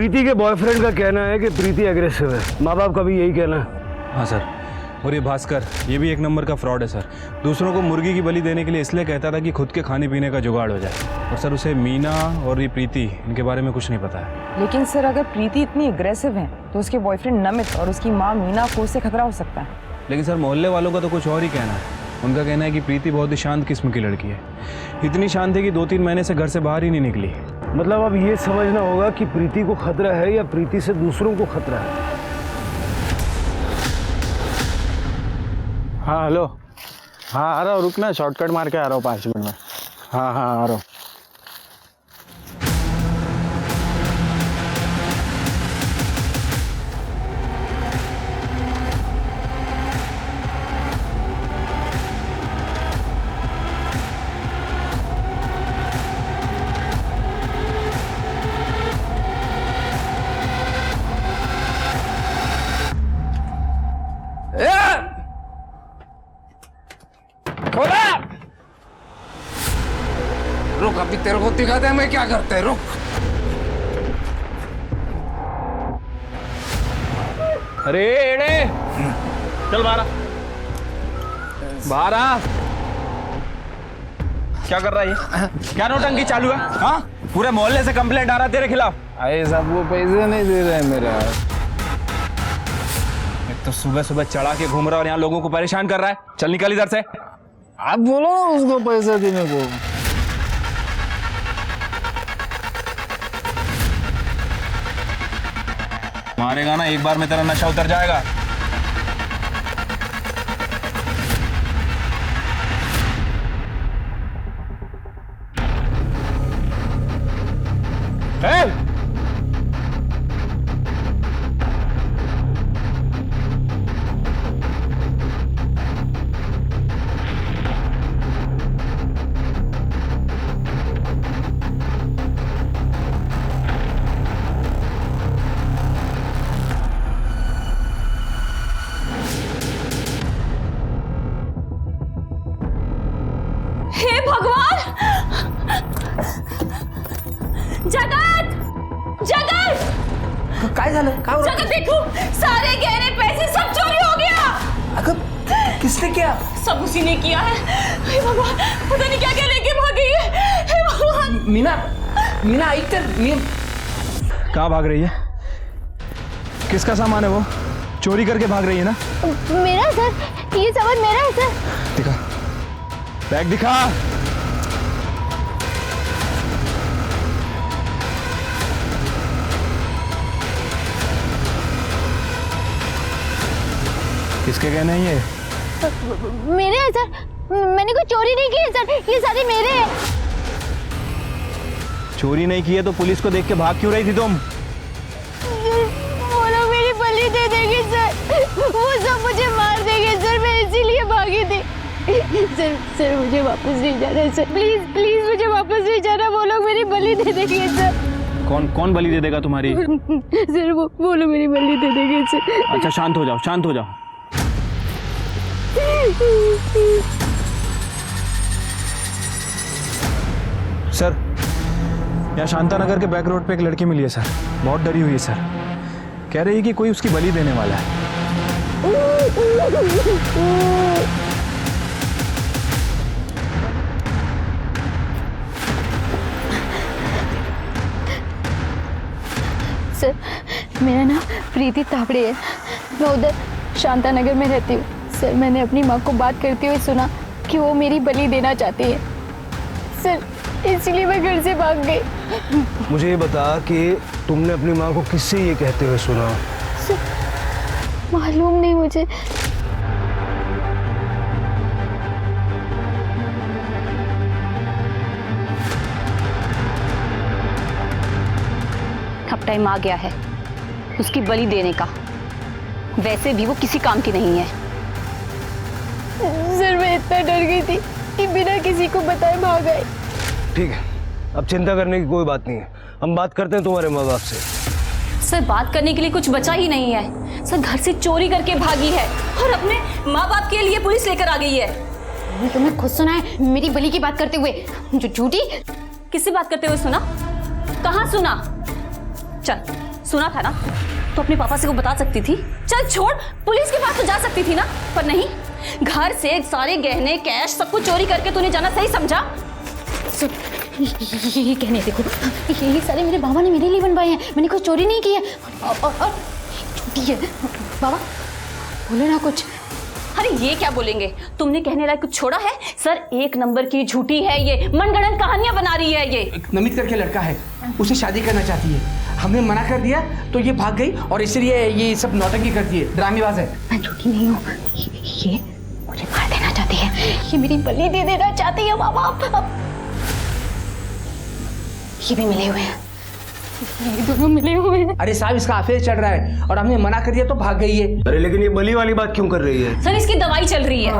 प्रीति के बॉयफ्रेंड का कहना है कि प्रीति एग्रेसिव है, माँ बाप का भी यही कहना है। हाँ सर, और ये भास्कर ये भी एक नंबर का फ्रॉड है सर। दूसरों को मुर्गी की बलि देने के लिए इसलिए कहता था कि खुद के खाने पीने का जुगाड़ हो जाए। और सर उसे मीना और ये प्रीति इनके बारे में कुछ नहीं पता है। लेकिन सर अगर प्रीति इतनी एग्रेसिव है तो उसके बॉयफ्रेंड नमित और उसकी माँ मीना को उससे खतरा हो सकता है। लेकिन सर मोहल्ले वालों का तो कुछ और ही कहना है। उनका कहना है कि प्रीति बहुत ही शांत किस्म की लड़की है, इतनी शांत है कि 2-3 महीने से घर से बाहर ही नहीं निकली। मतलब अब ये समझना होगा कि प्रीति को खतरा है या प्रीति से दूसरों को खतरा है। हाँ हेलो, हाँ आ रहा हूँ, रुकना, शॉर्टकट मार के आ रहा हूँ 5 मिनट में। हाँ हाँ आ रहा हूँ। रुक, अभी तेरे को दिखाते हैं मैं क्या करते हैं। रुक, अरे एड़े, चल बाहर बाहर आ। क्या कर रहा है ये? क्या नौटंकी चालू है? हाँ, पूरे मोहल्ले से कंप्लेंट आ रहा है तेरे खिलाफ। अरे साहब वो पैसे नहीं दे रहे हैं मेरे। एक तो सुबह सुबह चढ़ा के घूम रहा है और यहाँ लोगों को परेशान कर रहा है। चल निकल इधर से। आप बोलो ना उसको पैसे देने को। मारेगा ना एक बार में तेरा नशा उतर जाएगा। हे भगवान! जगत! जगत! काय झालं? काय जगत देखो, सारे गहने पैसे सब चोरी हो गया। अगं किसने किया? सब उसी ने किया है। हे भगवान, पता नहीं क्या क्या लेके भाग गई है। हे भगवान! मीना, मीना ऐक तर। कहाँ भाग रही है? किसका सामान है वो? चोरी करके भाग रही है ना? मेरा सर, ये सामान मेरा है सर। दिखा, बैग दिखा। किसके गहने हैं ये? मेरे है सर, मैंने कोई चोरी नहीं की है सर, ये सारे मेरे हैं। चोरी नहीं की है तो पुलिस को देख के भाग क्यों रही थी तुम? वो लोग मेरी बलि दे देंगे सर, वो सब मुझे मार देंगे सर, मैं इसीलिए भागी थी। सर सर मुझे वापस नहीं जाना है सर, प्लीज प्लीज मुझे वापस नहीं जाना, वो लोग मेरी बलि दे देंगे सर। कौन कौन बलि दे देगा तुम्हारी? सर वो लोग मेरी बलि दे देंगे सर। अच्छा शांत हो जाओ, शांत हो जाओ। सर, यहाँ शांतानगर के बैक रोड पे एक लड़की मिली है सर, बहुत डरी हुई है सर। कह रही है कि कोई उसकी बलि देने वाला है। सर मेरा नाम प्रीति तावड़े है, मैं उधर शांतानगर में रहती हूँ। सर मैंने अपनी माँ को बात करते हुए सुना कि वो मेरी बलि देना चाहती है सर, इसलिए मैं घर से भाग गई। मुझे ये बता कि तुमने अपनी माँ को किससे ये कहते हुए सुना? सर मालूम नहीं मुझे। अब टाइम आ गया है उसकी बलि देने का, वैसे भी वो किसी काम की नहीं है। सर मैं इतना डर गई थी कि बिना किसी को बताए भाग गए। ठीक है, अब चिंता करने की कोई बात नहीं है, हम बात करते हैं तुम्हारे माँ बाप से। सर बात करने के लिए कुछ बचा ही नहीं है। सर घर से चोरी करके भागी है और अपने माँ बाप के लिए पुलिस लेकर आ गई है। तुम्हें खुद सुना है मेरी बलि की बात करते हुए? जो झूठी। किससे बात करते हुए सुना? कहाँ सुना? चल सुना था ना, तो अपने पापा से वो बता सकती थी। चल छोड़, पुलिस के पास तो जा सकती थी ना, पर नहीं, घर से सारे गहने कैश सब कुछ चोरी करके तूने जाना सही समझा। ये कहने देखो, ये सारे मेरे बाबा ने मेरे लिए बनवाए हैं, मैंने कोई चोरी नहीं की है। और झूठी है। बाबा बोले ना कुछ। अरे ये क्या बोलेंगे, तुमने कहने लायक कुछ छोड़ा है? सर 1 नंबर की झूठी है ये, मनगढ़ंत कहानियां बना रही है ये। नमित करके लड़का है, उसे शादी करना चाहती है। हमने मना कर दिया तो ये भाग गई और इसलिए ये सब नौटंकी करती है, ड्रामेबाज है। मैं झूठी नहीं हूँ, ये मुझे मार देना चाहती है, ये मेरी बलि दे देना चाहती है। बाबा अब ये भी मिले हुए हैं, ये दोनों मिले हुए हैं। अरे साहब, इसका अफेयर चल रहा है और हमने मना कर दिया तो भाग गई है। अरे लेकिन ये बली वाली बात क्यों कर रही है? सर इसकी दवाई चल रही है।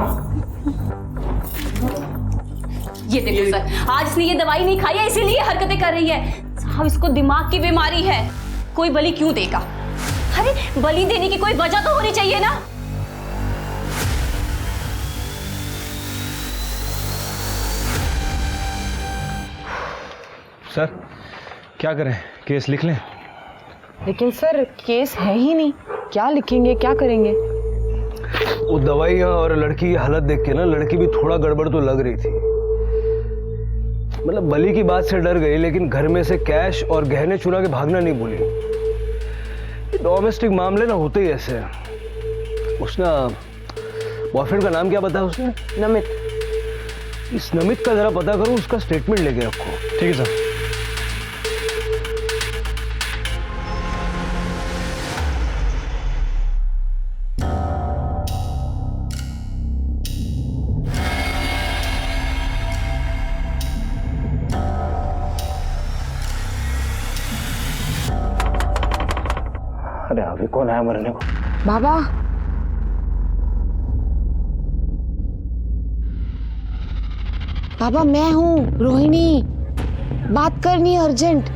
ये देखो सर, आज इसने ये दवाई नहीं खाई है इसीलिए हरकतें कर रही है। साहब इसको दिमाग की बीमारी है, कोई बलि क्यों देगा? अरे बलि देने की कोई वजह तो होनी चाहिए ना। सर क्या करें, केस लिख लें? लेकिन सर केस है ही नहीं, क्या लिखेंगे, क्या करेंगे? वो दवाइयाँ और लड़की की हालत देख के ना लड़की भी थोड़ा गड़बड़ तो लग रही थी। मतलब बली की बात से डर गई, लेकिन घर में से कैश और गहने चुरा के भागना नहीं भूली। डोमेस्टिक मामले ना होते ही ऐसे हैं। उसने बॉयफ्रेंड का नाम क्या बताया उसने? नमित। इस नमित का जरा पता करो, उसका स्टेटमेंट लेके रखो। ठीक है सर। अरे अभी कौन आया मरने को? बाबा बाबा मैं हूँ रोहिणी, बात करनी अर्जेंट।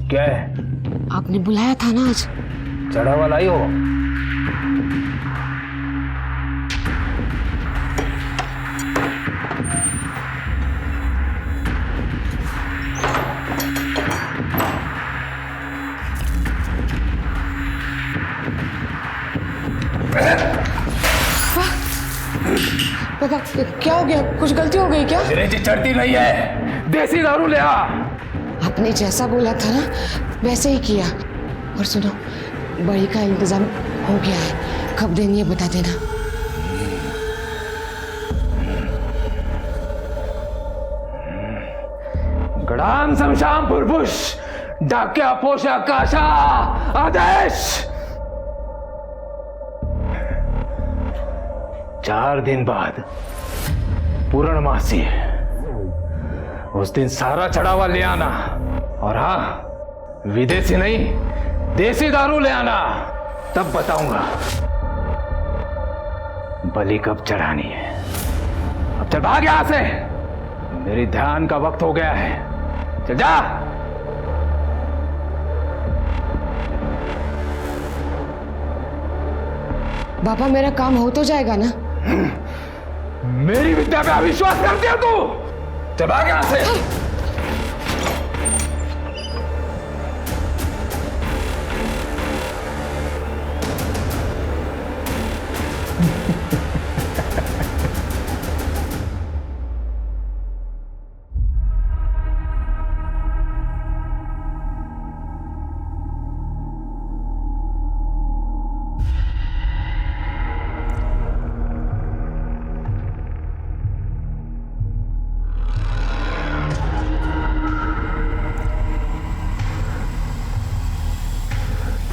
क्या है? आपने बुलाया था ना आज। चढ़ा वाला ही हो? बाबा क्या हो गया, कुछ गलती हो गई क्या? चढ़ती नहीं है, देसी दारू ले आ। आपने जैसा बोला था ना वैसे ही किया। और सुनो, बड़ी का इंतजाम हो गया है, कब देनी है बता देना। गडाम समशाम पुरपुष डाक्या पोषा काशा आदेश। 4 दिन बाद पूर्णमासी, उस दिन सारा चढ़ावा ले आना, और हाँ विदेशी नहीं देसी दारू ले आना, तब बताऊंगा बलि कब चढ़ानी है। अब चल भाग यहां से, मेरी ध्यान का वक्त हो गया है, चल जा। बाबा मेरा काम हो तो जाएगा ना? मेरी विद्या पे अविश्वास करती है तू? चल भाग यहां से।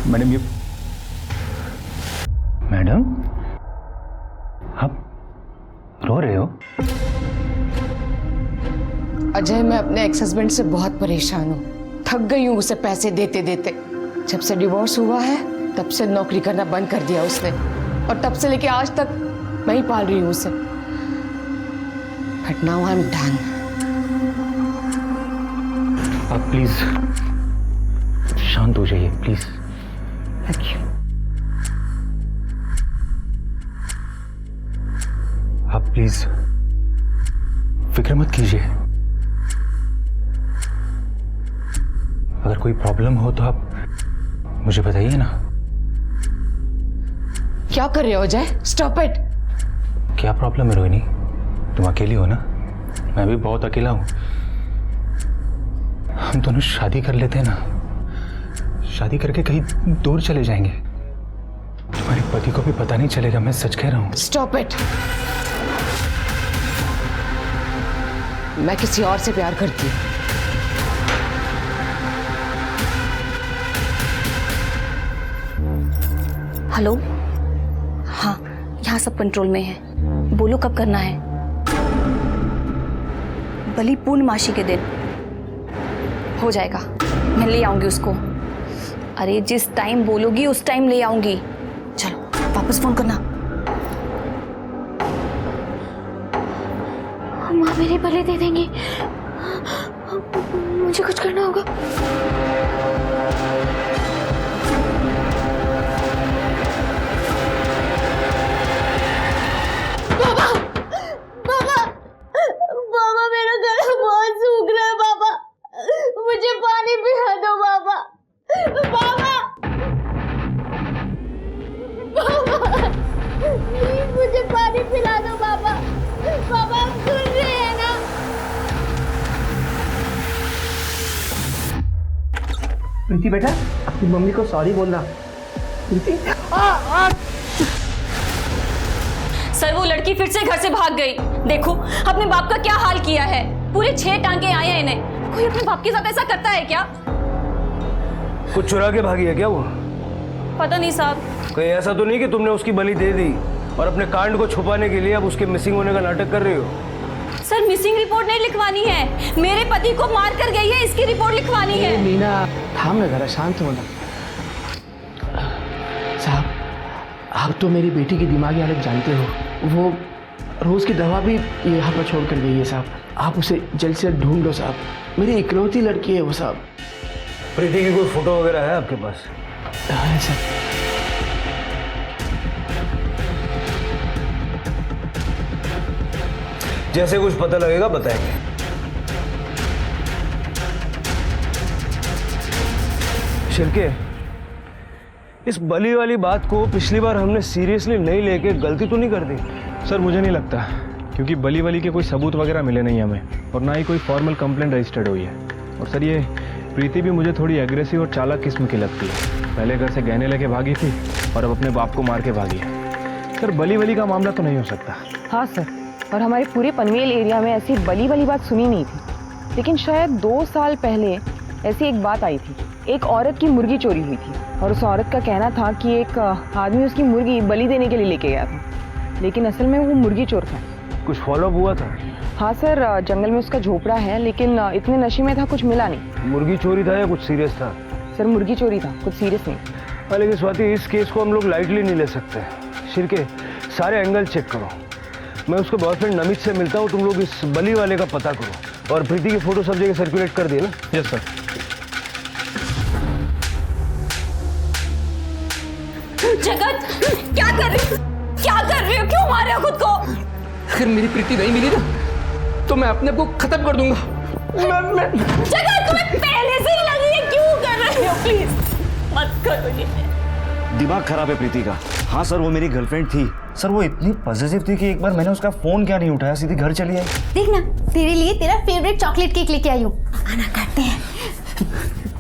मैडम ये मैडम आप रो रहे हो? अजय, मैं अपने एक्स हस्बैंड से बहुत परेशान हूँ, थक गई हूँ उसे पैसे देते देते। जब से डिवोर्स हुआ है तब से नौकरी करना बंद कर दिया उसने, और तब से लेके आज तक मैं ही पाल रही हूँ उसे। But now I am done. आप प्लीज शांत हो जाइए प्लीज। Thank you. आप प्लीज फिक्र मत कीजिए, अगर कोई प्रॉब्लम हो तो आप मुझे बताइए ना। क्या कर रहे हो अजय? Stop it. क्या प्रॉब्लम है रोहिणी? तुम अकेली हो ना? मैं भी बहुत अकेला हूं। हम दोनों शादी कर लेते हैं ना, शादी करके कहीं दूर चले जाएंगे। तुम्हारे पति को भी पता नहीं चलेगा, मैं सच कह रहा हूं। Stop it. मैं किसी और से प्यार करती हूँ। हेलो, हाँ यहाँ सब कंट्रोल में है। बोलो कब करना है? बलि पूर्णमासी के दिन हो जाएगा, मैं ले आऊंगी उसको। अरे जिस टाइम बोलोगी उस टाइम ले आऊंगी। चलो वापस फोन करना। माँ मेरी बलि दे देंगी, मुझे कुछ करना होगा। बाबा, बाबा, बाबा मेरा गला बहुत सूख रहा है बाबा, मुझे पानी पिला दो बाबा, बाबा, बाबा, प्लीज मुझे पानी पिला दो बाबा, बाबा आप सुन रहे हैं ना? प्रीति बेटा, अपनी मम्मी को सॉरी बोलना। प्रीति, सर वो लड़की फिर से घर से भाग गई। देखो अपने बाप का क्या हाल किया है, पूरे 6 टांके आए हैं इन्हें। कोई अपने बाप के साथ ऐसा करता है क्या? कुछ चुरा के भागी है क्या वो? पता नहीं साहब। कहीं ऐसा तो नहीं कि तुमने उसकी बलि दे दी और अपने कांड को छुपाने के लिए अब उसके मिसिंग होने का नाटक कर रही हो? सर मिसिंग रिपोर्ट नहीं लिखवानी है, मेरे पति को मार कर गई है इसकी रिपोर्ट लिखवानी है। मीना थाम ना, जरा शांत होना। साहब आप तो मेरी बेटी की दिमागी हालत जानते हो, वो रोज की दवा भी यहाँ पर छोड़ कर गई है साहब। आप उसे जल्द से जल्द ढूंढ लो साहब, मेरी इकलौती लड़की है वो साहब। प्रीति की कोई फोटो वगैरह है आपके पास? हाँ सर। जैसे कुछ पता लगेगा बताएंगे। शिर्के, इस बलि वाली बात को पिछली बार हमने सीरियसली नहीं लेके गलती तो नहीं कर दी? सर मुझे नहीं लगता, क्योंकि बलि वली के कोई सबूत वगैरह मिले नहीं हमें, और ना ही कोई फॉर्मल कंप्लेंट रजिस्टर्ड हुई है। और सर ये प्रीति भी मुझे थोड़ी एग्रेसिव और चालाक किस्म की लगती है। पहले घर से गहने लेके भागी थी और अब अपने बाप को मार के भागी है। सर बलि वली का मामला तो नहीं हो सकता। हाँ सर, और हमारे पूरे पनवेल एरिया में ऐसी बली वाली बात सुनी नहीं थी। लेकिन शायद 2 साल पहले ऐसी एक बात आई थी, एक औरत की मुर्गी चोरी हुई थी और उस औरत का कहना था कि एक आदमी उसकी मुर्गी बलि देने के लिए लेके गया था, लेकिन असल में वो मुर्गी चोर था। कुछ फॉलो हुआ था? हाँ सर, जंगल में उसका झोपड़ा है, लेकिन इतने नशे में था कुछ मिला नहीं। मुर्गी चोरी था या कुछ सीरियस था? सर मुर्गी चोरी था, कुछ सीरियस नहीं। हाँ, लेकिन स्वाति इस केस को हम लोग लाइटली नहीं ले सकते। शिर्के, सारे एंगल चेक करो। मैं उसके बॉयफ्रेंड नमित से मिलता हूँ, तुम लोग इस बलि वाले का पता करो और प्रीति की फोटो सब जगह सर्कुलेट कर दिए ना? Yes sir. जगत क्या कर रही हो? क्या कर रही हो? क्यों मार रहे हो खुद को? अगर मेरी प्रीति नहीं मिली ना तो मैं अपने आप को खत्म कर दूंगा। मैं जगत तुम्हें पहले से ही लगी है, क्यों कर रहे हो? प्लीज मत करो ये। दिमाग खराब है प्रीति का। हाँ सर, वो मेरी गर्लफ्रेंड थी सर। वो इतनी पॉजिटिव थी कि एक बार मैंने उसका फोन क्या नहीं उठाया, सीधी घर चली आई। देख ना, तेरे लिए तेरा फेवरेट चॉकलेट केक लेके आई हूँ, आना काटते हैं।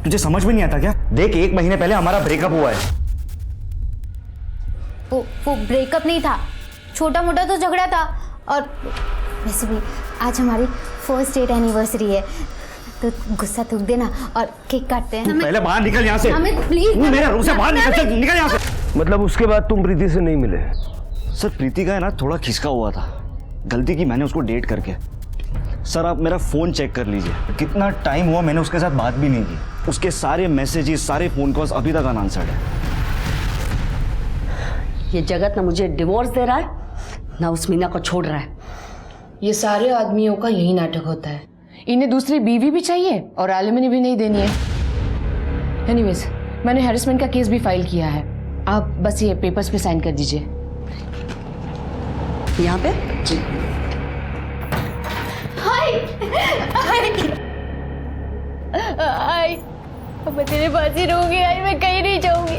तुझे समझ में नहीं आता क्या? देख 1 महीने पहले हमारा ब्रेकअप हुआ है। वो ब्रेकअप नहीं था, छोटा मोटा तो झगड़ा था। और वैसे भी आज हमारी फर्स्ट डेट एनिवर्सरी है, तो गुस्सा थूक देना और केक काटते हैं। पहले बाहर निकल यहाँ से। हमें प्लीज मेरे रूम से बाहर निकल यहाँ से। मतलब उसके बाद तुम प्रीति से नहीं मिले? सर प्रीति का है ना थोड़ा खिसका हुआ था, गलती की मैंने उसको डेट करके। सर आप मेरा फोन चेक कर लीजिए, कितना टाइम हुआ मैंने उसके साथ बात भी नहीं की। उसके सारे मैसेजेस, सारे फोन कॉल्स अभी तक अनआंसर्ड है। ये जगत ना मुझे डिवोर्स दे रहा है ना उस मीना को छोड़ रहा है। ये सारे आदमियों का यही नाटक होता है, इन्हें दूसरी बीवी भी चाहिए और एलिमनी भी नहीं देनी है। एनीवेज, मैंने हैरेसमेंट का केस भी फाइल किया है, आप बस ये पेपर्स पे साइन कर दीजिए। यहाँ पे जी। हाय हाय हाय, अब मैं तेरे पास ही रहूंगी आई, मैं कहीं नहीं जाऊंगी।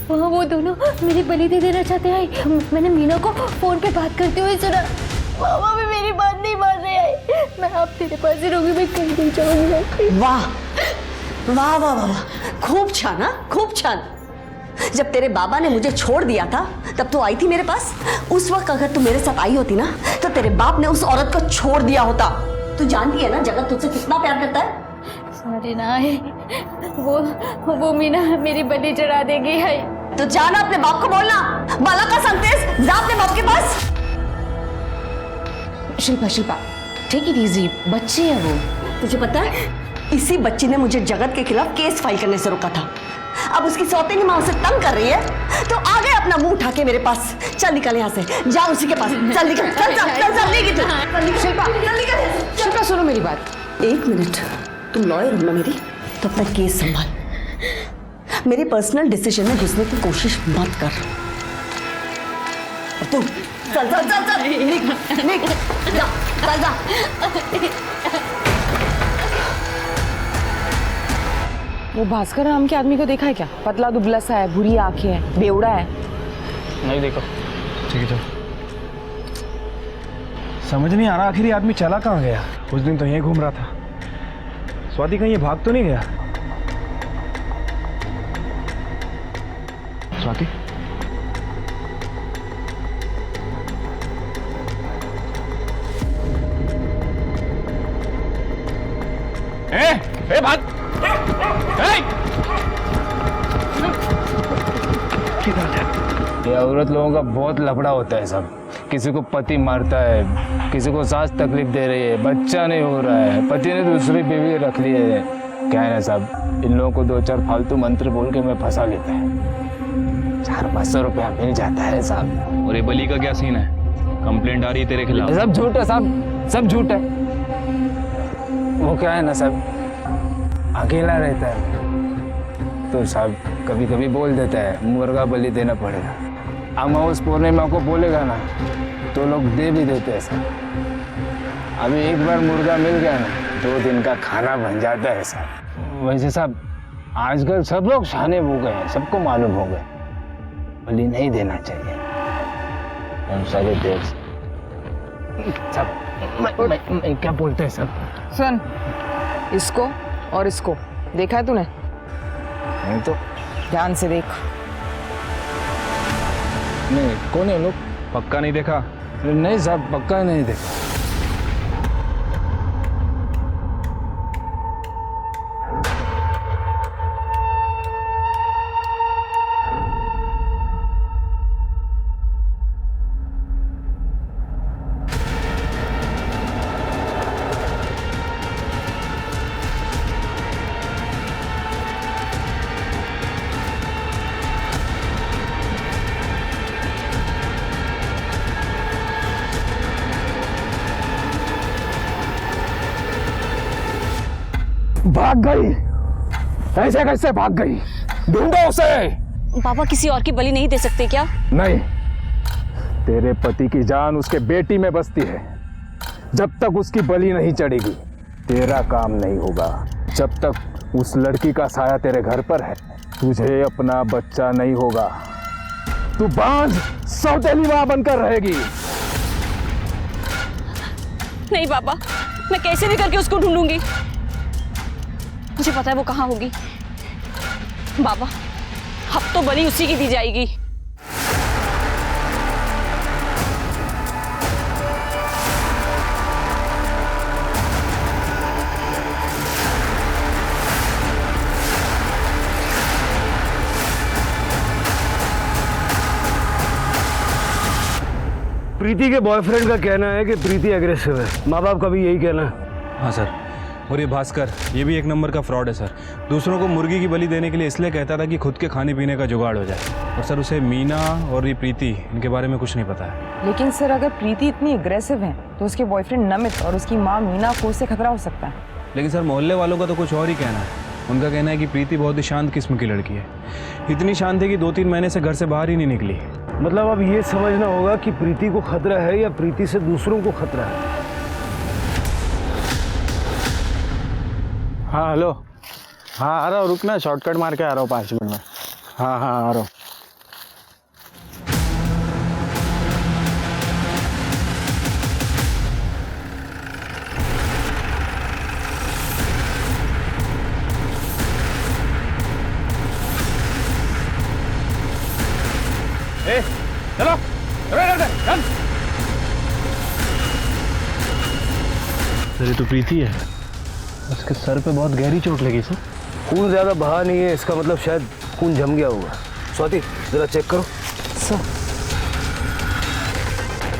वहाँ वो दोनों मेरी बलि दे देना चाहते हैं। मैंने मीना को फोन पे बात करते हुए सुना। मामा भी मेरी बात नहीं मान रहे हैं। मैं अब तेरे पास ही रहूंगी, मैं कहीं नहीं जाऊंगी। वाह वाह वाह वाह, खूब छान, हाँ खूब छान। जब तेरे बाबा ने मुझे छोड़ दिया था तब तो आई थी मेरे पास। उस वक्त अगर तू मेरे साथ आई होती ना तो तेरे बाप ने उस औरत को छोड़ दिया होता। तू जानती है ना जगत तुझसे कितना प्यार करता है। अरे ना है, वो मीना मेरी बलि चढ़ा देगी है। तो जाना अपने बाप को बोलना, बाला का संदेश जा अपने बाप के पास। Shilpa Shilpa take it easy, बच्ची है वो। तुझे पता है इसी बच्ची ने मुझे जगत के खिलाफ केस फाइल करने से रोका था। अब उसकी सौतेली माँ उसे तंग कर रही है तो आ गए अपना मुंह उठा के मेरे पास। चल निकल यहाँ से, जा उसी के पास, चल निकल, चल चल चल जल्दी की। शिल्पा शिल्पा सुनो मेरी बात। 1 मिनट, तुम लॉयर हो ना मेरी, तो अपना केस संभाल। मेरे पर्सनल डिसीजन में घुसने की कोशिश मत कर। तुम चल चल चल चल निक जा चल जा। वो भास्कर नाम के आदमी को देखा है क्या? पतला दुबला सा है, बुरी आंखें हैं, बेवड़ा है। नहीं देखो। ठीक है चलो। समझ नहीं आ रहा आखिर ये आदमी चला कहाँ गया। उस दिन तो यहीं घूम रहा था। स्वाति कहीं ये भाग तो नहीं गया? स्वाति ए भाग। ये औरत लोगों का बहुत लफड़ा होता है सब। किसी को पति मारता है, किसी को सास तकलीफ दे रही है, बच्चा नहीं हो रहा है, पति ने दूसरी बीवी रख ली है। क्या है ना साहब, इन लोगों को 2-4 फालतू मंत्र बोल के मैं फंसा लेता है। 400-500 रुपया मिल जाता है साहब। और ये बली का क्या सीन है? कंप्लेंट आ रही है तेरे खिलाफ? सब झूठ है साहब, सब झूठ है। वो क्या है ना साहब, अकेला रहता है तो साहब कभी कभी बोल देता है मुर्गा बलि देना पड़ेगा। अमावस पूर्णिमा को बोलेगा ना तो लोग दे भी देते हैं साहब। अभी एक बार मुर्गा मिल गया ना 2 दिन का खाना बन जाता है साहब। वैसे साहब आजकल सब लोग शाने हो गए हैं, सबको मालूम हो गए बलि नहीं देना चाहिए। हम सारे देव सब मैं क्या बोलते हैं सब। सुन, इसको और इसको देखा है तूने? नहीं तो ध्यान से देख। नहीं, कौन है लोग? पक्का नहीं देखा? नहीं साहब पक्का नहीं देखा। भाग गई, ऐसे कैसे भाग गई? ढूंढो उसे। पापा किसी और की बलि नहीं दे सकते क्या? नहीं, तेरे पति की जान उसके बेटी में बसती है। जब तक उसकी बलि नहीं चढ़ेगी तेरा काम नहीं होगा। जब तक उस लड़की का साया तेरे घर पर है तुझे अपना बच्चा नहीं होगा। तू बांझ सौतेली मां बनकर रहेगी। नहीं पापा, मैं कैसे भी करके उसको ढूंढूंगी। मुझे पता है वो कहाँ होगी। बाबा अब तो बलि उसी की दी जाएगी। प्रीति के बॉयफ्रेंड का कहना है कि प्रीति एग्रेसिव है। माँ बाप का भी यही कहना है। हाँ सर। और ये भास्कर, ये भी एक नंबर का फ्रॉड है सर। दूसरों को मुर्गी की बलि देने के लिए इसलिए कहता था कि खुद के खाने पीने का जुगाड़ हो जाए। और सर उसे मीना और ये प्रीति इनके बारे में कुछ नहीं पता है। लेकिन सर अगर प्रीति इतनी एग्रेसिव है तो उसके बॉयफ्रेंड नमित और उसकी माँ मीना को उससे खतरा हो सकता है। लेकिन सर मोहल्ले वालों का तो कुछ और ही कहना है। उनका कहना है कि प्रीति बहुत ही शांत किस्म की लड़की है। इतनी शांत है कि 2-3 महीने से घर से बाहर ही नहीं निकली। मतलब अब ये समझना होगा कि प्रीति को खतरा है या प्रीति से दूसरों को खतरा है। हाँ हेलो। हाँ आ रहा हूँ, रुकना, शॉर्टकट मार के आ रहा हूँ 5 मिनट में। हाँ हाँ आ रहा हूँ। चलो चल। सर ये तो प्रीति है, उसके सर पे बहुत गहरी चोट लगी सर। खून ज़्यादा बहा नहीं है, इसका मतलब शायद खून जम गया होगा। स्वाति ज़रा चेक करो।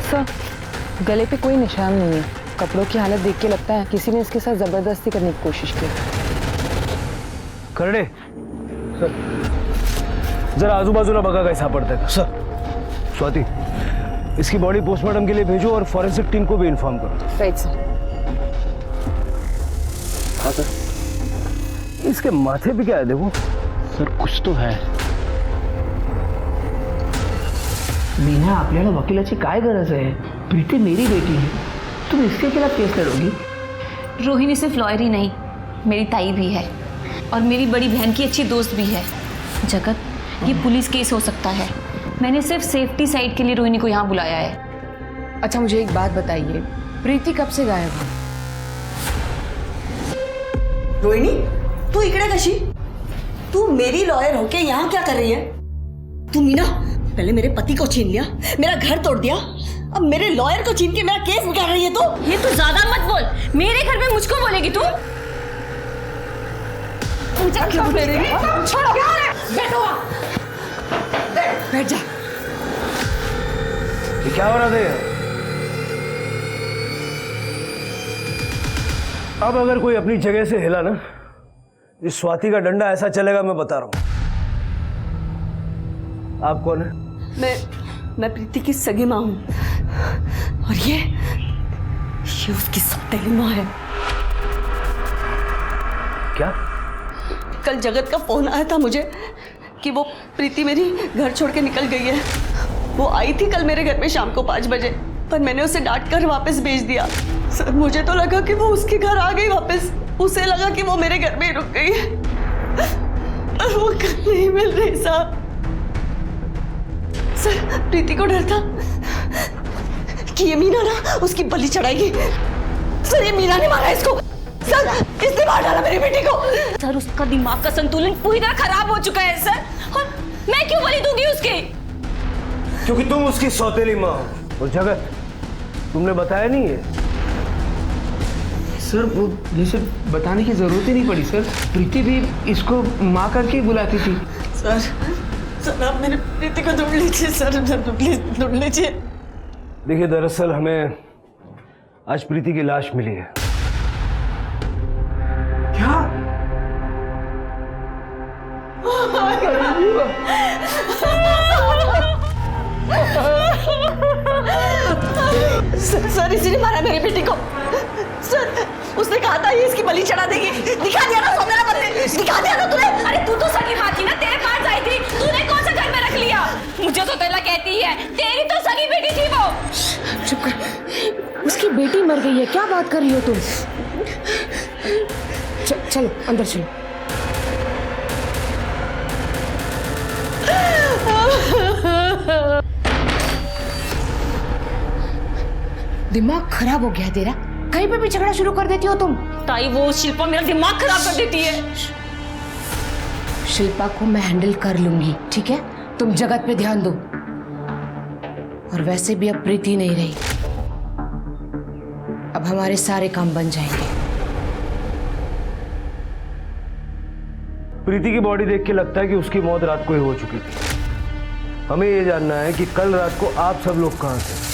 सर गले पे कोई निशान नहीं है। कपड़ों की हालत देख के लगता है किसी ने इसके साथ जबरदस्ती करने की कोशिश की। करडे सर जरा आजू बाजू ना बघा काय सापडतंय का? सर स्वाति इसकी बॉडी पोस्टमार्टम के लिए भेजो और फॉरेंसिक टीम को भी इन्फॉर्म करो। Right sir. हाँ सर। इसके माथे पे क्या है देखो। सर कुछ तो है। मीना, आपल्याला वकिलाची काय गरज आहे? प्रीति मेरी बेटी है, तुम इसके खिलाफ केस लड़ोगी? रोहिणी सिर्फ लॉयर ही नहीं, मेरी ताई भी है और मेरी बड़ी बहन की अच्छी दोस्त भी है। जगत, ये पुलिस केस हो सकता है। मैंने सिर्फ सेफ्टी साइड के लिए रोहिणी को यहाँ बुलाया है। अच्छा मुझे एक बात बताइए, प्रीति कब से गायब है? रोहिणी, तू इकडे कशी? तू मेरी लॉयर होके यहाँ क्या कर रही है? तू मीना, पहले मेरे पति को छीन लिया, मेरा घर तोड़ दिया, अब मेरे लॉयर को छीन के मेरा केस निकाल रही है तू? ये तू ज्यादा मत बोल। मेरे घर में मुझको बोलेगी तू? छोड़ो, बैठो, बैठ जा। ये क्या हो रहा था? अब अगर कोई अपनी जगह से हिला ना, इस स्वाति का डंडा ऐसा चलेगा, मैं बता रहा हूं। आप कौन है? मैं प्रीति की सगी माँ हूं और ये उसकी सौतेली माँ है। क्या? कल जगत का फोन आया था मुझे कि वो प्रीति मेरी घर छोड़ के निकल गई है। वो आई थी कल मेरे घर में शाम को 5 बजे, पर मैंने उसे डांट कर वापस भेज दिया। सर मुझे तो लगा कि वो उसके घर आ गई वापस, उसे लगा कि वो मेरे घर में ही रुक गई है, और वो घर नहीं मिल रही साहब। सर प्रीति को डर था कि ये मीना ना उसकी बलि चढ़ाएगी। सर ये मीना ने मारा इसको। सर इसने मार डाला मेरी बेटी को। सर उसका दिमाग का संतुलन पूरी तरह खराब हो चुका है सर, और मैं क्यों बलि दूंगी उसके? क्योंकि तुम उसकी सौतेली माँ हो। और जगत, तुमने बताया नहीं है? सर वो जैसे बताने की जरूरत ही नहीं पड़ी सर। प्रीति भी इसको माँ करके बुलाती थी। सर आप मेरी प्रीति को ढूंढ लीजिए सर, प्लीज ढूंढ लीजिए। देखिए दरअसल हमें आज प्रीति की लाश मिली है। क्या? सर इसी ने मारा मेरी बेटी को। सर उसने कहा था ये इसकी बलि चढ़ा देगी। दिखा दिया ना मेरा बदले, दिखा दिया ना तूने। अरे तू तो सगी माँ थी ना, तेरे पास आई थी, तूने कौन सा घर में रख लिया? मुझे तो तेला कहती है, तेरी तो सगी बेटी थी वो। चुप कर, उसकी बेटी मर गई है, क्या बात कर रही हो तुम? चलो अंदर चलो। दिमाग खराब हो गया तेरा, कहीं पे भी झगड़ा शुरू कर देती हो तुम। ताई वो शिल्पा मेरा दिमाग खराब कर देती है। शिल्पा को मैं हैंडल कर लूंगी, ठीक है? तुम जगत पे ध्यान दो। और वैसे भी अब प्रीति नहीं रही, अब हमारे सारे काम बन जाएंगे। प्रीति की बॉडी देख के लगता है कि उसकी मौत रात को ही हो चुकी थी। हमें ये जानना है कि कल रात को आप सब लोग कहाँ थे?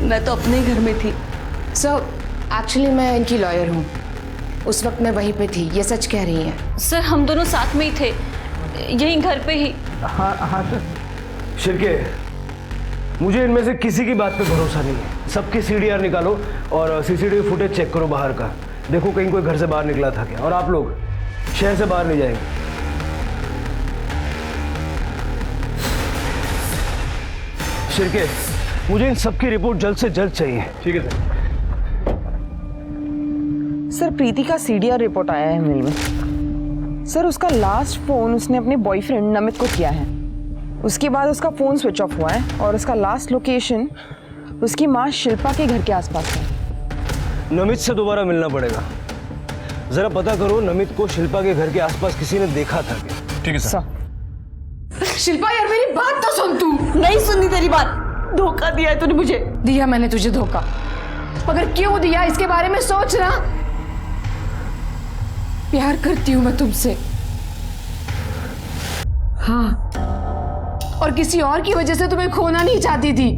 मैं तो अपने घर में थी। सर एक्चुअली मैं इनकी लॉयर हूँ, उस वक्त मैं वहीं पे थी, ये सच कह रही हैं। सर हम दोनों साथ में ही थे, यहीं घर पे ही। हाँ सर। शिरके, मुझे इनमें से किसी की बात पे भरोसा नहीं है। सबकी CDR निकालो और CCTV फुटेज चेक करो बाहर का, देखो कहीं कोई घर से बाहर निकला था क्या। और आप लोग शहर से बाहर नहीं जाएंगे। शिरके, मुझे इन सबकी रिपोर्ट जल्द से जल्द चाहिए। ठीक है सर। सर प्रीति का CDR रिपोर्ट आया है मेल में। सर उसका लास्ट फोन उसने अपने बॉयफ्रेंड नमित को किया है। उसके बाद उसका फोन स्विच ऑफ हुआ है और उसका लास्ट लोकेशन उसकी माँ शिल्पा के घर के आसपास है। नमित से दोबारा मिलना पड़ेगा। जरा पता करो नमित को शिल्पा के घर के आसपास किसी ने देखा था क्या? ठीक है सर। शिल्पा यार मेरी बात तो सुन तू। नहीं सुननी तेरी बात। धोखा दिया है तूने मुझे। दिया मैंने तुझे धोखा, मगर क्यों दिया इसके बारे में सोच ना। प्यार करती हूं मैं तुमसे, हाँ, और किसी और की वजह से तुम्हें खोना नहीं चाहती थी।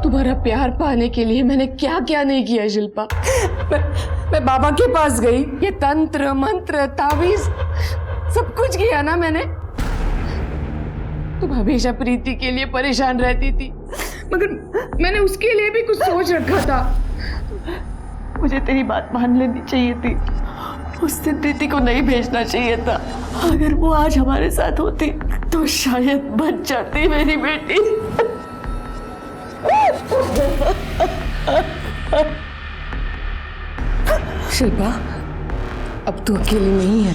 तुम्हारा प्यार पाने के लिए मैंने क्या क्या नहीं किया शिल्पा। मैं बाबा के पास गई, ये तंत्र मंत्र तावीज सब कुछ किया ना मैंने। तुम हमेशा प्रीति के लिए परेशान रहती थी, मगर मैंने उसके लिए भी कुछ सोच रखा था। मुझे तेरी बात मान लेनी चाहिए थी। उस दिन प्रीति को नहीं भेजना चाहिए था। अगर वो आज हमारे साथ होती तो शायद बच जाती मेरी बेटी। शिल्पा, अब तू अकेली नहीं है।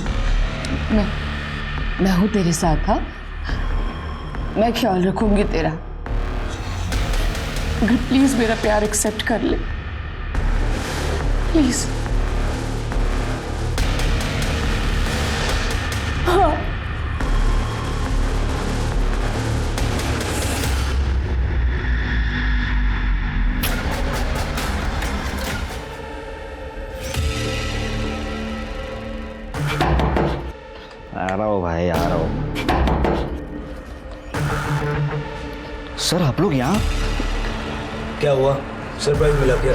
मैं हूं तेरे साथ। हाँ, मैं ख्याल रखूंगी तेरा। अगर प्लीज मेरा प्यार एक्सेप्ट कर ले, प्लीज। हाँ। आ रहा हूँ भाई, आ रहा हूँ। सर आप लोग यहाँ? क्या हुआ? सरप्राइज मिला क्या?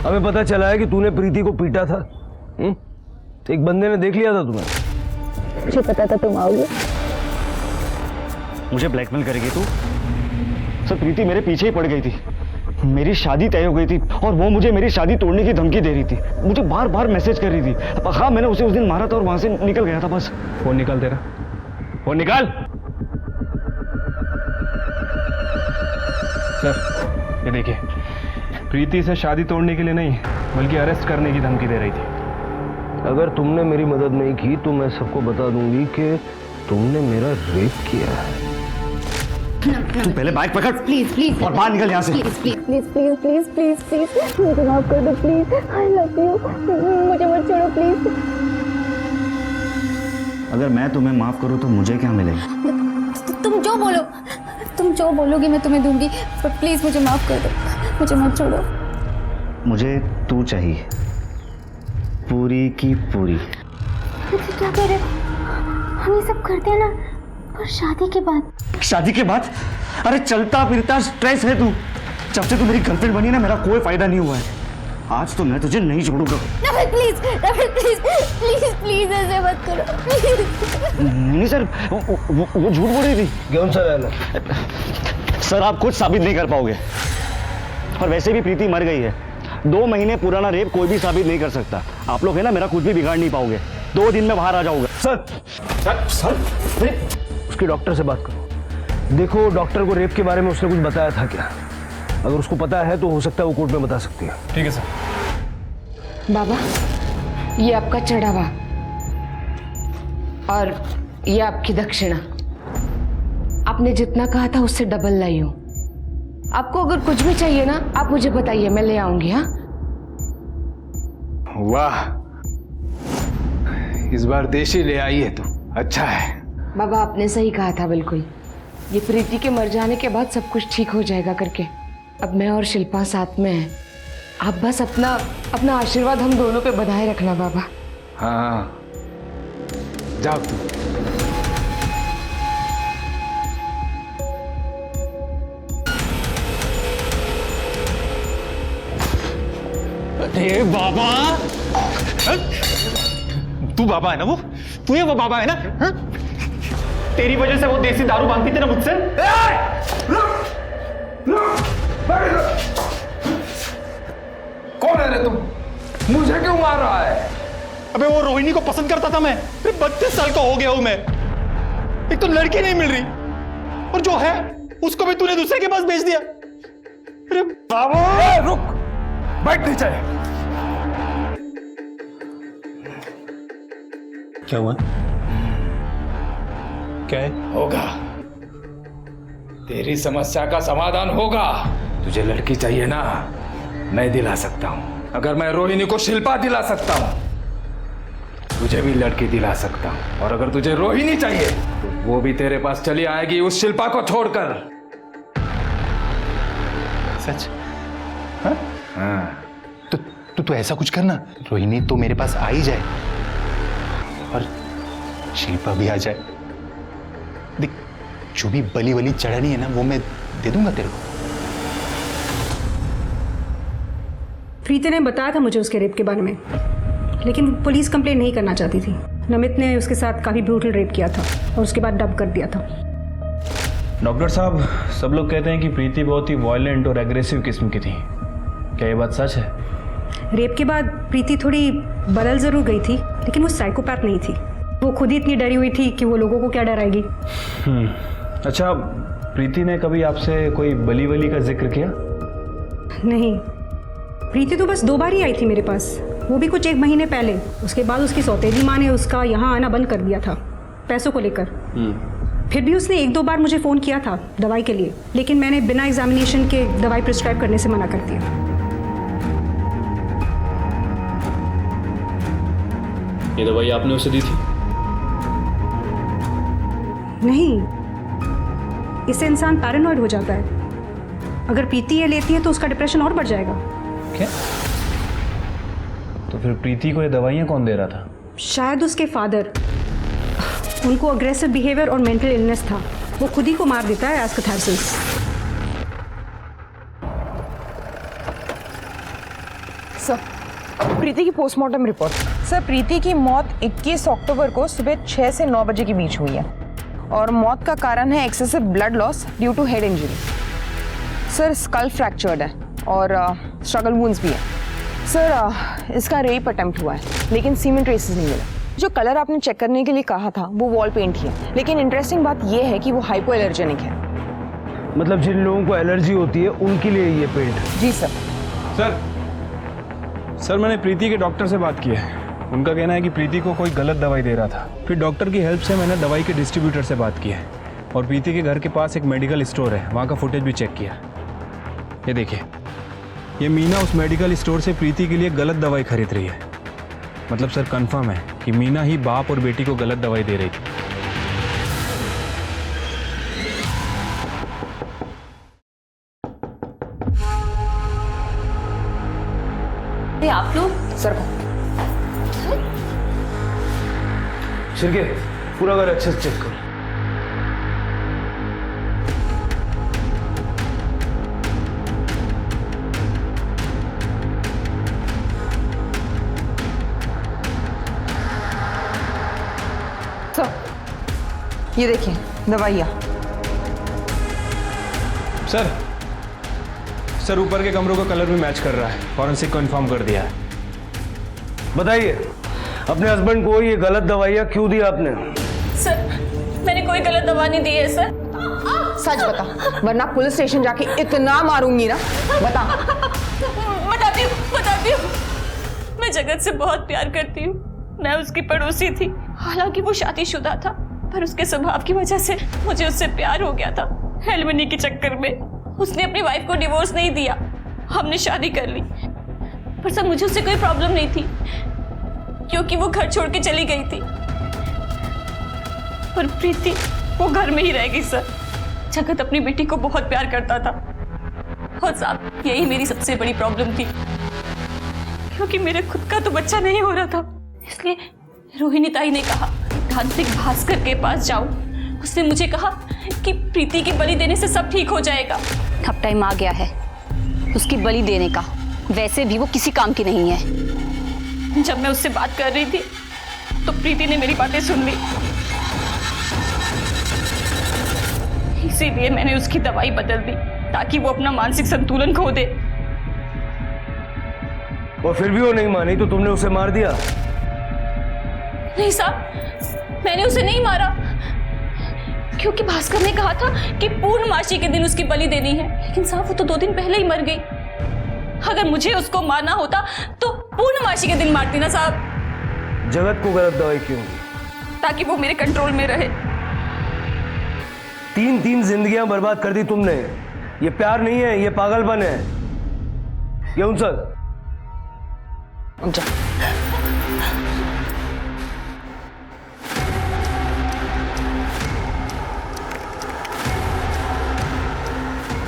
हमें पता चला है कि तूने प्रीति को पीटा था। एक बंदे ने देख लिया था तुम्हें। मुझे पता था तुम आओगे। मुझे ब्लैकमेल करेगी तू? सर प्रीति मेरे पीछे ही पड़ गई थी। मेरी शादी तय हो गई थी और वो मुझे मेरी शादी तोड़ने की धमकी दे रही थी। मुझे बार बार मैसेज कर रही थी। हाँ, मैंने उसे उस दिन मारा था और वहां से निकल गया था बस। फोन निकाल तेरा, फोन निकाल। सर ये देखिए, प्रीति से शादी तोड़ने के लिए नहीं बल्कि अरेस्ट करने की धमकी दे रही थी। अगर तुमने मेरी मदद नहीं की तो मैं सबको बता दूंगी कि तुमने मेरा रेप किया है। तू पहले बाइक पकड़ प्लीज प्लीज और बाहर निकल यहाँ से। Please please please please please please please मुझे माफ कर दो प्लीज। I love you. मुझे मत छोड़ो प्लीज। अगर मैं तुम्हें माफ करूँ तो मुझे क्या मिलेगा? तुम जो बोलोगे मैं तुम्हें दूंगी, पर प्लीज मुझे माफ कर दो। मुझे मत छोड़ो। मुझे तू चाहिए, पूरी की पूरी। क्या कह रहे हो? हम ये सब करते हैं ना, पर शादी के बाद। शादी के बाद? अरे चलता फिरता स्ट्रेस है तू। जब से तू मेरी गर्लफ्रेंड बनी ना, मेरा कोई फायदा नहीं हुआ है। आज तो मैं तुझे नहीं छोड़ूंगा। प्लीज प्लीज प्लीज प्लीज ऐसे मत करो प्लीज। नहीं सर, वो झूठ बोल रही थी। कौन सा है? सर आप कुछ साबित नहीं कर पाओगे, और वैसे भी प्रीति मर गई है। 2 महीने पुराना रेप कोई भी साबित नहीं कर सकता। आप लोग है ना, मेरा कुछ भी बिगाड़ नहीं पाओगे। 2 दिन में बाहर आ जाऊंगा। सर सर सर उसके डॉक्टर से बात करो। देखो डॉक्टर को रेप के बारे में उसने कुछ बताया था क्या? अगर उसको पता है तो हो सकता है वो कोर्ट में बता सकती है। ठीक है सर। बाबा, ये आपका चढ़ावा और ये आपकी दक्षिणा। आपने जितना कहा था उससे डबल लाई हूं। आपको अगर कुछ भी चाहिए ना, आप मुझे बताइए, मैं ले आऊंगी। हाँ, वाह, इस बार देशी ले आई है तू। अच्छा है बाबा, आपने सही कहा था बिल्कुल। ये प्रीति के मर जाने के बाद सब कुछ ठीक हो जाएगा करके। अब मैं और शिल्पा साथ में हैं। आप बस अपना आशीर्वाद हम दोनों पे बधाए रखना बाबा। हाँ, जाओ तू। अरे बाबा, तू बाबा है ना? तू ये वो बाबा है ना? हा? तेरी वजह से वो देसी दारू मांगती थी ना मुझसे। कौन है रे तुम? मुझे क्यों मार रहा है? अबे वो रोहिणी को पसंद करता था मैं। 32 साल का हो गया हूं मैं। एक तो लड़की नहीं मिल रही और जो है उसको भी तूने दूसरे के पास भेज दिया। अरे बाबू रुक, बैठ नीचे। क्या हुआ? क्या है? होगा, तेरी समस्या का समाधान होगा। तुझे लड़की चाहिए ना, मैं दिला सकता हूं। अगर मैं रोहिणी को शिल्पा दिला सकता हूं, तुझे भी लड़की दिला सकता हूं। और अगर तुझे रोहिणी चाहिए तो वो भी तेरे पास चली आएगी उस शिल्पा को छोड़कर। सच? हाँ। तो ऐसा कुछ करना, रोहिणी तो मेरे पास आ ही जाए और शिल्पा भी आ जाए। देख, जो भी बली वली चढ़ानी है ना वो मैं दे दूंगा तेरे को। प्रीति ने बताया था मुझे उसके रेप के बारे में, लेकिन पुलिस कंप्लेंट नहीं करना चाहती थी। नमित ने उसके साथ काफ़ी ब्रूटल रेप किया था और उसके बाद डब कर दिया था। डॉक्टर साहब, सब लोग कहते हैं कि प्रीति बहुत ही वायलेंट और एग्रेसिव किस्म की थी। क्या ये बात सच है? रेप के बाद प्रीति थोड़ी बदल ज़रूर गई थी, लेकिन वो साइकोपैथ नहीं थी। वो खुद ही इतनी डरी हुई थी कि वो लोगों को क्या डराएगी। अच्छा, प्रीति ने कभी आपसे कोई बली वली का जिक्र किया? नहीं, प्रीति तो बस 2 बार ही आई थी मेरे पास, वो भी कुछ 1 महीने पहले। उसके बाद उसकी सौतेली माँ ने उसका यहाँ आना बंद कर दिया था पैसों को लेकर। फिर भी उसने 1-2 बार मुझे फ़ोन किया था दवाई के लिए, लेकिन मैंने बिना एग्जामिनेशन के दवाई प्रिस्क्राइब करने से मना कर दिया। ये दवाई आपने उसे दी थी? नहीं, इससे इंसान पैरानॉइड हो जाता है। अगर प्रीति ये लेती है तो उसका डिप्रेशन और बढ़ जाएगा। क्या? तो फिर प्रीति को ये दवाइयाँ कौन दे रहा था? शायद उसके फादर। उनको अग्रेसिव बिहेवियर और मेंटल इलनेस था। वो खुद ही को मार देता है एज कैथारसिस। सर, प्रीति की पोस्टमार्टम रिपोर्ट। सर, प्रीति की मौत 21 अक्टूबर को सुबह 6 से 9 बजे के बीच हुई है और मौत का कारण है excessive blood loss due to head injury. Sir, skull fractured है और स्ट्रगल वुंड्स भी है। सर, इसका रेप अटेम्प्ट हुआ है, लेकिन सीमेंट ट्रेसेस नहीं मिले। जो कलर आपने चेक करने के लिए कहा था वो वॉल पेंट ही है, लेकिन इंटरेस्टिंग बात यह है कि वो हाइपो एलर्जेनिक है। मतलब जिन लोगों को एलर्जी होती है उनके लिए ये पेंट? जी सर। सर, मैंने प्रीति के डॉक्टर से बात की है। उनका कहना है कि प्रीति को कोई गलत दवाई दे रहा था। फिर डॉक्टर की हेल्प से मैंने दवाई के डिस्ट्रीब्यूटर से बात की है और प्रीति के घर के पास एक मेडिकल स्टोर है, वहाँ का फुटेज भी चेक किया। ये देखिए, ये मीना उस मेडिकल स्टोर से प्रीति के लिए गलत दवाई खरीद रही है। मतलब सर, कंफर्म है कि मीना ही बाप और बेटी को गलत दवाई दे रही थी। आप लोग? सर, शिरके, पूरा घर अच्छे से चेक करो। सर, ये देखिए दवाइयाँ। सर, ऊपर के कमरों का कलर भी मैच कर रहा है। फॉरेंसिक को इन्फॉर्म कर दिया है। बताइए, अपने हस्बैंड को ये गलत दवाइयाँ क्यों दी आपने? सर, मैंने कोई गलत दवा नहीं दी है सर। सच बता, वरना पुलिस स्टेशन जाके इतना मारूंगी ना। बता। बताती हूँ। मैं जगत से बहुत प्यार करती हूँ। मैं उसकी पड़ोसी थी। हालांकि वो शादीशुदा था, पर उसके स्वभाव की वजह से मुझे उससे प्यार हो गया था। एलिमनी के चक्कर में उसने अपनी वाइफ को डिवोर्स नहीं दिया। हमने शादी कर ली, पर सर मुझे उससे कोई प्रॉब्लम नहीं थी क्योंकि वो घर छोड़ के चली गई थी। पर प्रीति वो घर में ही रह गई सर। जगत अपनी बेटी को बहुत प्यार करता था और साहब यही मेरी सबसे बड़ी प्रॉब्लम थी, क्योंकि मेरे खुद का तो बच्चा नहीं हो रहा था। इसलिए रोहिणी ताई ने कहा तांत्रिक भास्कर के पास जाओ। उसने मुझे कहा कि प्रीति की बलि देने से सब ठीक हो जाएगा। अब टाइम आ गया है उसकी बलि देने का। वैसे भी वो किसी काम की नहीं है। जब मैं उससे बात कर रही थी तो प्रीति ने मेरी बातें सुन ली। इसीलिए मैंने उसकी दवाई बदल दी ताकि वो अपना मानसिक संतुलन खो दे। और फिर भी वो नहीं मानी तो तुमने उसे मार दिया? नहीं साहब, मैंने उसे नहीं मारा, क्योंकि भास्कर ने कहा था कि पूर्णमासी के दिन उसकी बलि देनी है। लेकिन साहब वो तो 2 दिन पहले ही मर गई। अगर मुझे उसको मारना होता तो पूर्णमासी के दिन मारती ना साहब। जगत को गलत दवाई क्यों दी? ताकि वो मेरे कंट्रोल में रहे। 3 जिंदगियां बर्बाद कर दी तुमने। ये प्यार नहीं है, ये पागलपन है। ये उनसर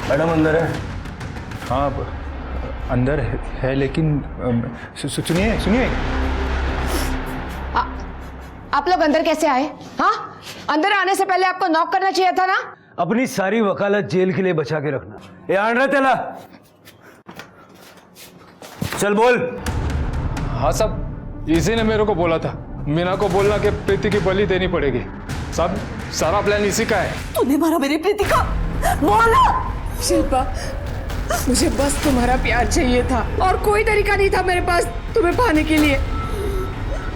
मैडम अंदर है। हाँ अंदर है लेकिन सुनिए सुनिए। आप लोग अंदर कैसे आए? हाँ, अंदर आने से पहले आपको नॉक करना चाहिए था ना। अपनी सारी वकालत जेल के लिए बचा के रखना। ये आन रहा तेला, चल बोल। हाँ साहब, इसी ने मेरे को बोला था, मीना को बोलना कि प्रीति की बलि देनी पड़ेगी। साहब सारा प्लान इसी का है। तूने मारा मेरी प्रीति का? बोला। शिल्पा, मुझे बस तुम्हारा प्यार चाहिए था और कोई तरीका नहीं था मेरे पास तुम्हें पाने के लिए।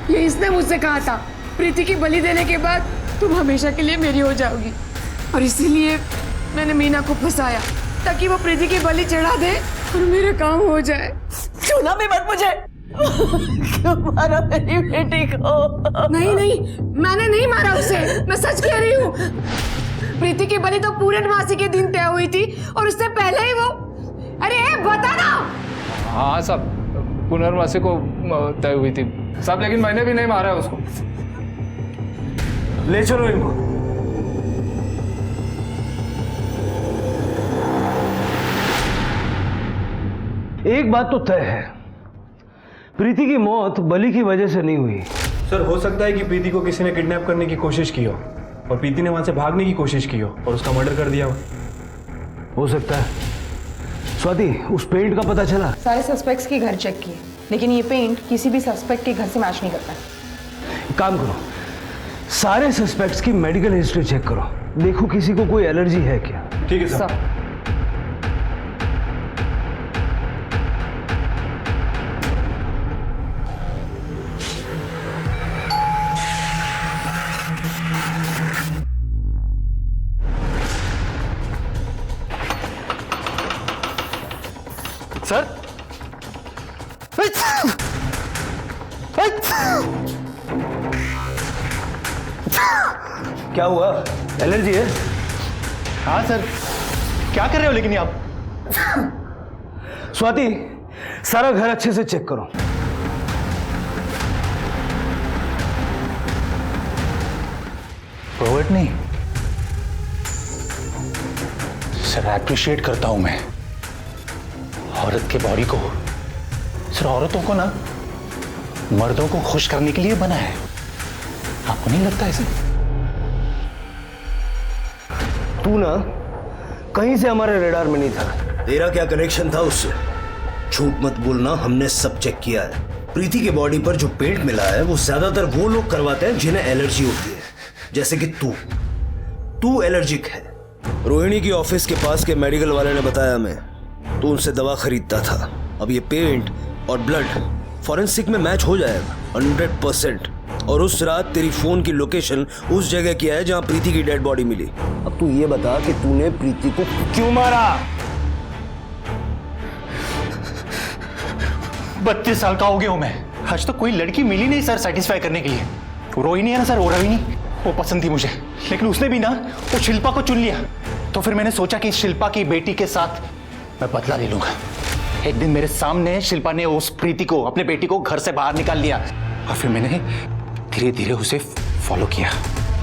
ये इसने मुझसे कहा था, प्रीति की बलि देने के बाद तुम हमेशा के लिए मेरी हो जाओगी, और इसीलिए मैंने मीना को फंसाया ताकि वो प्रीति की बलि चढ़ा दे और मेरा काम हो जाए। छूना भी मत मुझे। क्यों मारा मेरी बेटी को? नहीं नहीं, मैंने नहीं मारा उसे, मैं सच कह रही हूँ। प्रीति की बलि तो पूर्णमासी के दिन तय हुई थी और उससे पहले ही वो। अरे बता ना। हाँ साहब, पुनर्वासी को तय हुई थी साहब, लेकिन मैंने भी नहीं मारा है उसको। ले चलो इनको। एक बात तो तय है, प्रीति की मौत बलि की वजह से नहीं हुई। सर हो सकता है कि प्रीति को किसी ने किडनैप करने की कोशिश की हो और प्रीति ने वहां से भागने की कोशिश की हो और उसका मर्डर कर दिया हो सकता है। स्वाति, उस पेंट का पता चला? सारे सस्पेक्ट्स के घर चेक किए, लेकिन ये पेंट किसी भी सस्पेक्ट के घर से मैच नहीं करता। काम करो, सारे सस्पेक्ट्स की मेडिकल हिस्ट्री चेक करो, देखो किसी को कोई एलर्जी है क्या। ठीक है सर। सर क्या हुआ? एलर्जी है? हाँ सर, क्या कर रहे हो लेकिन ये आप? स्वाति, सारा घर अच्छे से चेक करो। फॉरवर्ड नहीं सर, अप्रिशिएट करता हूं मैं औरत के बॉडी को। सर औरतों को ना मर्दों को खुश करने के लिए बना है, आपको नहीं लगता ऐसे? तू ना कहीं से हमारे रेडार में नहीं था। तेरा क्या कनेक्शन था उससे? झूठ मत बोलना, हमने सब चेक किया है। प्रीति के बॉडी पर जो पेंट मिला है वो ज्यादातर वो लोग करवाते हैं जिन्हें एलर्जी होती है, जैसे कि तू एलर्जिक है। रोहिणी की ऑफिस के पास के मेडिकल वाले ने बताया हमें, तू उनसे दवा खरीदता था। अब ये पेंट और ब्लड फॉरेंसिक में मैच हो जाएगा 100%। और उस रात तेरी फोन की लोकेशन उस जगह की है जहां प्रीति की डेड बॉडी मिली। अब तू ये बता कि तूने प्रीति को क्यों मारा? 32 साल का हो गया हूं मैं, आज तक कोई लड़की मिली नहीं सर सेटिस्फाई करने के लिए। रोहिणी है ना सर, वो रोहिणी, वो पसंद थी मुझे, लेकिन उसने भी ना वो शिल्पा को चुन लिया। तो फिर मैंने सोचा कि शिल्पा की बेटी के साथ मैं बदला ले लूंगा। एक दिन मेरे सामने शिल्पा ने उस प्रीति को, अपने बेटी को घर से बाहर निकाल लिया और फिर मैंने धीरे धीरे उसे फॉलो किया।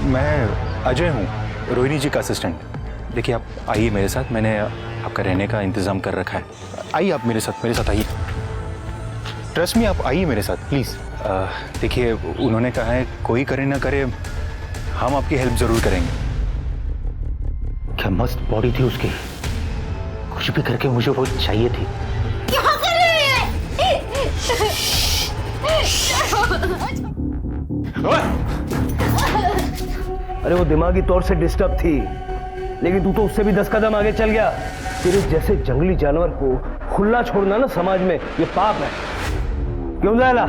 मैं अजय हूँ, रोहिणी जी का असिस्टेंट। देखिए आप आइए मेरे साथ, मैंने आपका रहने का इंतजाम कर रखा है। आइए आप मेरे साथ आइए, ट्रस्ट मी, आप आइए मेरे साथ प्लीज़। देखिए उन्होंने कहा है कोई करे ना करे हम आपकी हेल्प जरूर करेंगे। क्या मस्त बॉडी थी उसकी, कुछ भी करके मुझे वो चाहिए थी। क्या कर रहे हैं? अरे वो दिमागी तौर से डिस्टर्ब थी, लेकिन तू तो उससे भी 10 कदम आगे चल गया। तेरे जैसे जंगली जानवर को खुला छोड़ना ना समाज में ये पाप है। क्यों जायला?